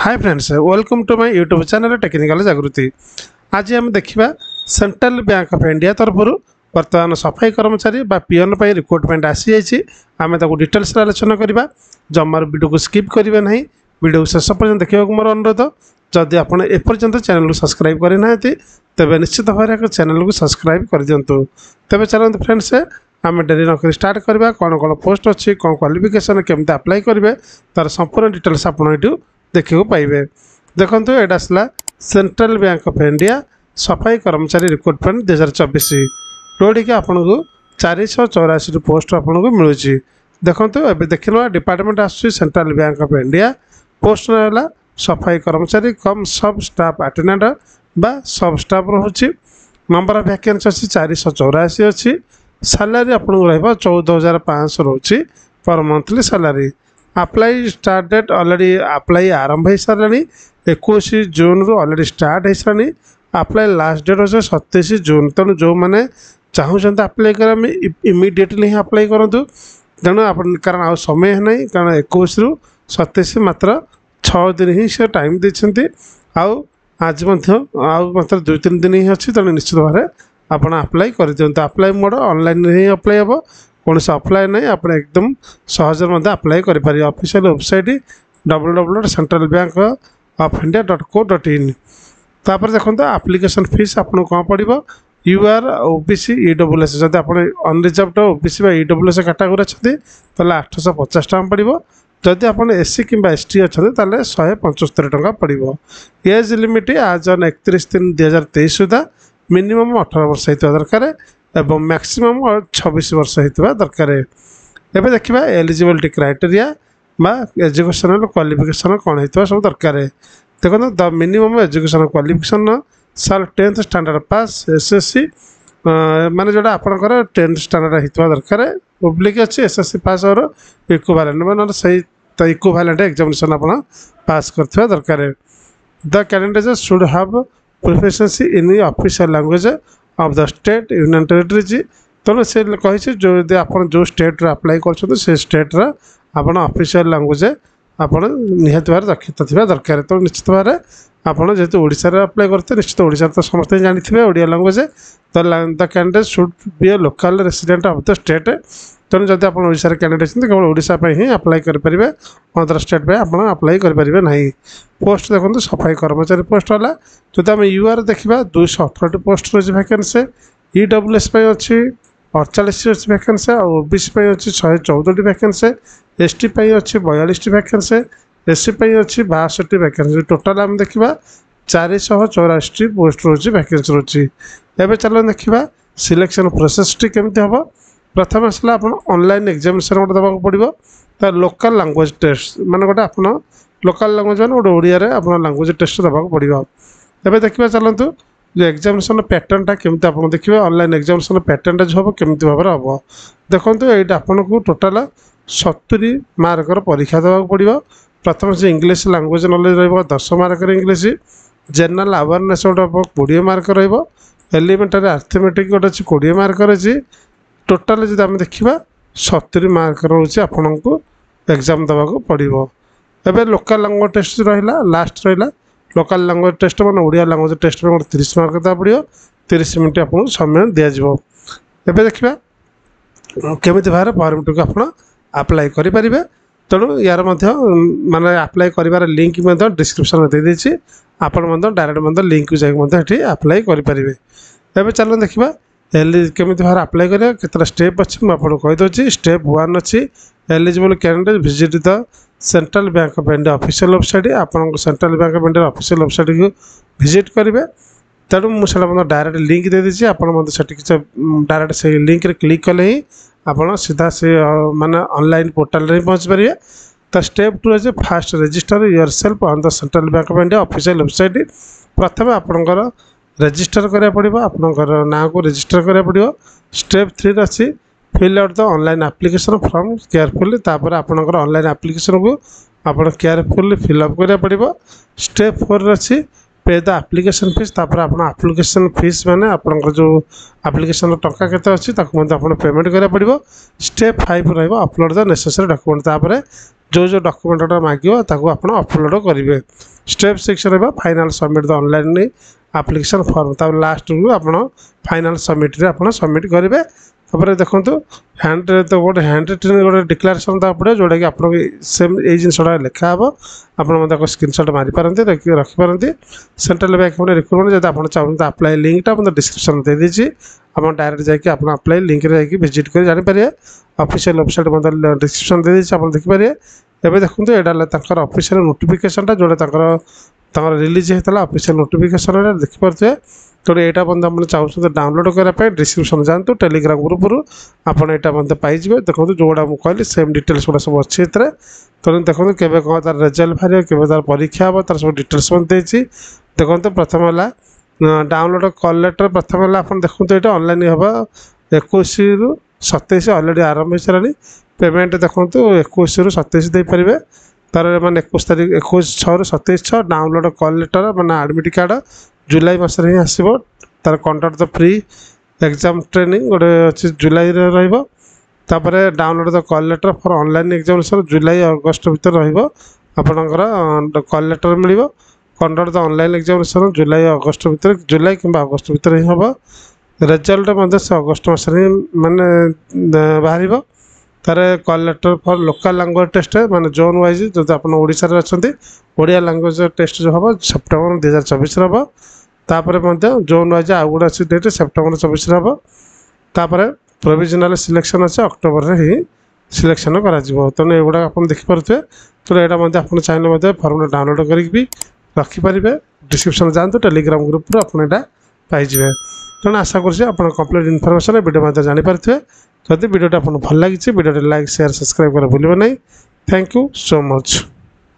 Hi friends, welcome to my YouTube channel technical Jagriti. आज हम देखा सेंट्रल बैंक ऑफ इंडिया तरफ बर्तमान सफाई कर्मचारी पीएन रिक्रुटमेंट आसी जाइए। आम डिटेल्स आलोचना करवा। जमार वीडियो को स्किप करेंगे ना, वीडियो को शेष पर्यटन देखा मोर अनुरोध। जदि आप एपर्यंत चैनल को सब्सक्राइब करना तेज निश्चित भाव चैनल को सब्सक्राइब कर दिंतु। तेज चलते फ्रेंड्स, आम डेरी नक स्टार्ट करवा। कौन कौन पोस्ट अच्छी, कौन क्वालिफिकेशन केमती अप्लाई करेंगे तार संपूर्ण डिटेल्स आप देखा पाइबे। देखो ये आसला सेंट्रल बैंक ऑफ इंडिया सफाई कर्मचारी रिक्रुटमेंट 2024 जोड़ी कि आपन को 484 पोस्ट आपन को मिलूँ। देखो ये देख डिपार्टमेंट आसूँ central bank of India. Post है सफाई कर्मचारी कम सब स्टाफ अटेंडेंट बा सब स्टाफ रोचे। नंबर ऑफ वैकेंसी अच्छी 484 अच्छी। सैलरी आपको रहा 14,500 रोचे पर monthly salary. Apply start date already apply आरंभ हो सारे 21 जून रू ऑलरेडी स्टार्ट हो सारे। अप्लाई लास्ट डेट अच्छे 27 जून। तेणु जो मैंने चाहते अप्लाई करें इमिडिएटली ही अप्लाई करूँ। तेणु आप कारण आ समय है ना, कारण 21 रू 27 मात्र 6 दिन ही से टाइम देते। आज मात्र 2-3 दिन ही अच्छी। तेणु निश्चित भाव आप अप्लाई कर दिखाँ। अप्लाई मोड ऑनलाइन ही अप्लाई हम, कौन से अप्लाई ना आप एकदम सहज अप्लाई करें। Official website www.centralbankofindia.co.in। तापर देखो एप्लिकेशन फीस आपको कौन पड़ो। यूआर ओबीसी ईडब्ल्यूएस जब आप अनरिजर्वड ओबीसी ईडब्ल्यूएस कैटेगरी अच्छे 850 टका पड़ो। जदि आप एससी कि एसटी अच्छा 175 टका पड़ो। एज लिमिट आज ऑन 31/3/2023 सुधा मिनिमम 18 वर्ष होता दरकार एवं मैक्सिमम 26 वर्ष होता दरकार। एबे देखिबा एलिजिबिलिटी क्राइटेरिया बा एजुकेशनल क्वालिफिकेशन कौन होता सब दरकार। देखो द मिनिमम एजुकेशन क्वालिफिकेशन साल 10th स्टैंडर्ड पास एसएससी माने जोड़ा आपनकर 10th स्टैंडर्ड होता दरकार। पब्लिक अच्छी एसएससी पास और इक्विवेलेंट माने सही इक्विवेलेंट एग्जामिनेशन आप पास करथिबा दरकार। The candidate should have proficiency in official language of the state union territories. तेणु से कही जो जो स्टेट अप्लाई कर स्टेट्र आप ऑफिशियल लैंग्वेज आप निहत भाव दक्षता थी दरकार। तो निश्चित भाव आपड़ जेहतु ओडिशा रे अप्लाई करते निश्चित ओडिशा तो समस्त जानी ओडिया लैंग्वेज। तो the candidate should be A local resident of the state. तेणु जब आप ओडिशा रे कैंडिडेट केवल ओडिशा ही अप्लाई करेंगे, अदर स्टेट पे आप अप्लाई करेंगे ना। पोस्ट देखो सफाई कर्मचारी पोस्ट है। जो आम यूआर देखा 218 पोस्ट रही वैकेंसी। ईडब्ल्यूएस अच्छी 48 वैकेंसी। ओबीसी अच्छी 114 वैकेंसी। एसटी अच्छी 42 वैकेंसी। एससी अच्छी 62 वैकेंसी। टोटाल आम देखा 484 पोस्ट रही वैकेंसी रही। एवं चलो देखा सिलेक्शन प्रोसेस टी केमती हम। प्रथम आसला आप ऑनलाइन एग्जामिनेशन गोटे देवाक पड़ो। तो लोकल लैंग्वेज टेस्ट माने गोटे आप लोकल लैंग्वेज मैंने गोटे ओडिया रे आप लैंग्वेज टेस्ट देवाक पड़ो। एवं देखा चलतु जो एग्जामिनेशन पैटर्नटा केमती आप देखिए। ऑनलाइन एग्जामिनेशन पैटर्नटा जो हम केमती भाव हम देखो ये आपन को टोटाल 70 मार्कर परीक्षा देवाक पड़ो। प्रथम से इंग्लिश लैंग्वेज नॉलेज रहा 10 मार्कर इंग्लिश। जनरल अवेयरनेस गोटे 20 मार्क एलिमेंटरी अर्थमेटिक गोटे 20 मार्क अच्छी। टोटाल जो आम देखा 70 मार्क रोचे आपन को एग्जाम देवाक पड़ो। एवं लोकल लैंग्वेज टेस्ट रहा लास्ट रहा लोकल लैंग्वेज टेस्ट मैंने ओडिया लैंग्वेज टेस्ट में 30 मार्क देवा पड़ो। 30 मिनट आपको समय दिज्व। एवं देखा केमी भाव फॉर्म को आप अप्लाई करेंगे। तेणु यार माने अप्लाई कर लिंक डिस्क्रिप्शन में देदेछि। आपण डायरेक्ट लिंक जाकि अप्लाई करेंगे। एवं चलो देखा केमी भाव अप्लाई करें केतटा स्टेप अच्छी मुझे कहीदे। स्टेप 1 अच्छी eligible candidate visit the central bank of India official website. आपन central bank of India official website को विजिट करेंगे। तेणु मुझे डायरेक्ट लिंक दे दीजिए। आपड़ी डायरेक्ट से लिंक रे क्लिक कले ही आप सीधा से माने ऑनलाइन पोर्टल रे पहुँच पारे। तो स्टेप 2 है fast register your self on the central bank of India official website. प्रथम आपंकर रजिस्टर करा पड़ो। आपंकर ना को रजिस्टर करा पड़ो। स्टेप 3 अच्छी fill out the online application form carefully. तापर आपंकर ऑनलाइन एप्लिकेशन को आप केयरफुली फिलअप करा पड़ो। स्टेप 4 अच्छी पे द आप्लिकेसन फीस तापर आप आप्लिकेसन फीस मैंने आपंकर जो आप्लिकेसन टंका केते अच्छी आप पेमेंट करा पड़ो स्टेप 5 रहा अपलोड द नेसेसरी डॉक्यूमेंट तापर जो जो डॉक्यूमेंट मांगो ताको आप अपलोड करेंगे स्टेप 6 रहा final submit the online application form तब लास्ट रू आप फाइनल सबमिट रे आप सबमिट करेंगे तापर देखो हैंड तो गोटे हैंड रिटन गोटे डिक्लेरेसन देवा पड़े जोटा कि आप सेम ये जिनसा लिखा हे आप स्क्रीनशॉट मारी पारती रखिपारती सेंट्रल बैंक रिक्रुटमेंट जब आप चाहते अप्लाई लिंकटा मतलब डिस्क्रिप्शन दे दीजिए आप डायरेक्ट जाकि आप अप्लाई लिंक रे विजिट कर जानीपारे ऑफिशियल वेबसाइट मतलब डिस्क्रिप्शन दे दीजिए आप देखिपारे एवं देखो यहाँ ऑफिशियल नोटिफिकेशनटा जोटा रिलीज होता ऑफिशियल नोटिफिकेशन देखिपारे तो यहाँ बंद आप चाहते डाउनलोड करने डिस्क्रिप्शन जातु टेलीग्राम ग्रुप रू आपड़ यहाँ बंद पाइबे देखो जोड़ा मुझे कहली सेम डिटेल्स गुड़ा सब अच्छे तो देखो के तार रिजल्ट बाहर के तार परीक्षा हम तार सब डिटेल्स देती देखो प्रथम है डाउनलोड कॉल लेटर प्रथम है आप देखो ये ऑनलाइन हम 21 ରୁ 27 अलरेडी आरंभ हो सारा पेमेंट देखो 21 ରୁ 27 दे पारे तार मैंने 21 तारीख 21/6 ରୁ 27/6 डाउनलोड कॉल लेटर मैंने एडमिट कार्ड जुलाई मस ही आसो तार conduct the free exam training गोटे अच्छे जुलाई रपर download the call letter for online examination जुलाई अगस्ट भर रपर कॉल लेटर मिल कंडक्ट द ऑनलाइन एग्जामिनेशन जुलाई अगस्ट भर जुलाई कि अगस्ट भर ही हम रिजल्ट से अगस्ट मस मानने बाहर तार call letter for local language test माने जोन वाइज जो आप ओडिशा रे अच्छा ओडिया लैंग्वेज टेस्ट जो हम सेप्टेम्बर 2024 हम तापर जोन वाइज आउ गोटे अच्छी डेट सेप्टेम्बर 24 हम तापर प्रोविजनल सिलेक्शन अच्छे अक्टोबर ही सिलेक्शन करा तेणु एगुड़ा आप देखिपे तो यहाँ आप चाहिए फर्म डाउनलोड करी रखिपारे डिस्क्रिप्शन जातु टेलीग्राम ग्रुप रू आप पाइबे तेणु आशा कर कंप्लीट इनफर्मेशन वीडियो जानीपारे जदि वीडियो आपको भल लगी वीडियो लाइक शेयर सब्सक्राइब कर भूल ना थैंक यू सो मच।